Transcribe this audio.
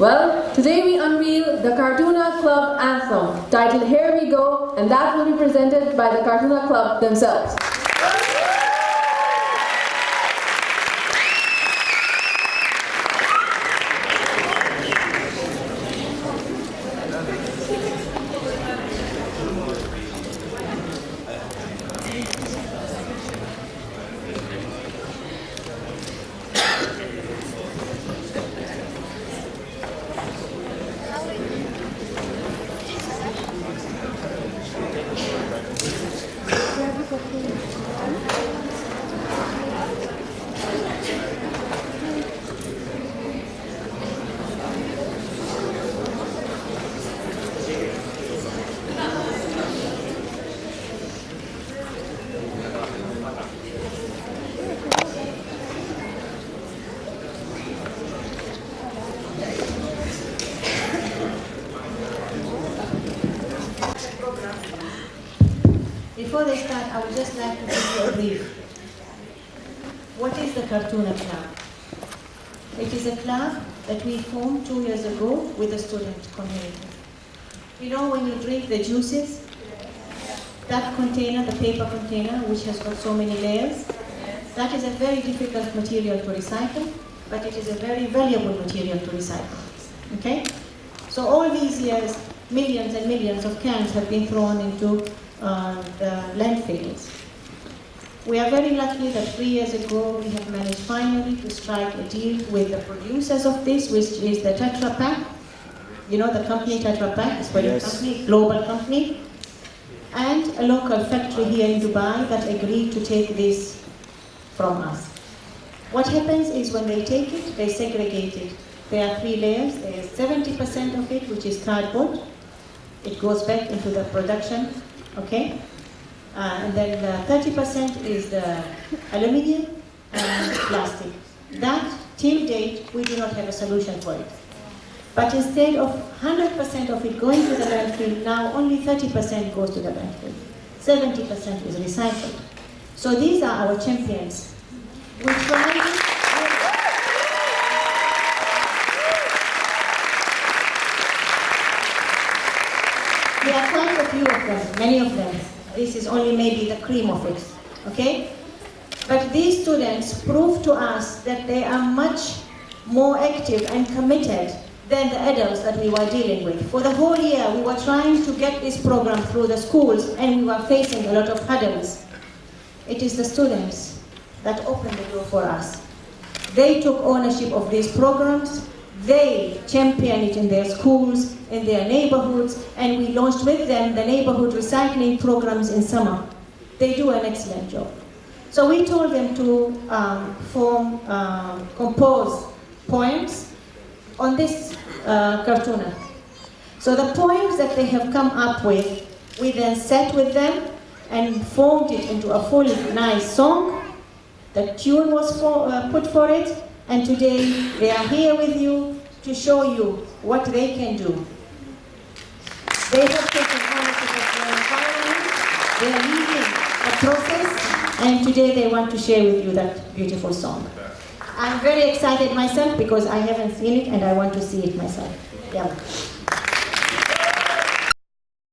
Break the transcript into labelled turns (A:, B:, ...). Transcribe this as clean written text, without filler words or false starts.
A: Well, today we unveil the Cartoona Club anthem, titled Here We Go, and that will be presented by the Cartoona Club themselves.
B: Before they start, I would just like to give you a brief. What is the Cartoona Club? It is a club that we formed 2 years ago with the student community. You know when you drink the juices, that container, the paper container, which has got so many layers, that is a very difficult material to recycle, but it is a very valuable material to recycle. Okay? So all these years, millions and millions of cans have been thrown into the landfills. We are very lucky that 3 years ago we have managed finally to strike a deal with the producers of this, which is the Tetra Pak. You know the company Tetra Pak, it's a company, global company, and a local factory here in Dubai that agreed to take this from us. What happens is when they take it, they segregate it. There are 3 layers. There is 70% of it, which is cardboard. It goes back into the production. Okay, and then 30% is the aluminium and plastic. That, till date, we do not have a solution for it. But instead of 100% of it going to the landfill, now only 30% goes to the landfill. 70% is recycled. So these are our champions. We try. There are quite a few of them, many of them. This is only maybe the cream of it, okay? But these students prove to us that they are much more active and committed than the adults that we were dealing with. For the whole year, we were trying to get this program through the schools, and we were facing a lot of hurdles. It is the students that opened the door for us. They took ownership of these programs. They championed it in their schools, in their neighborhoods, and we launched with them the neighborhood recycling programs in summer. They do an excellent job. So we told them to compose poems on this Cartoona. So the poems that they have come up with, we then sat with them and formed it into a full nice song. The tune was put for it, and today they are here with you to show you what they can do. They have taken ownership of their environment, they are leading a process, and today they want to share with you that beautiful song. I'm very excited myself because I haven't seen it and I want to see it myself. Yeah.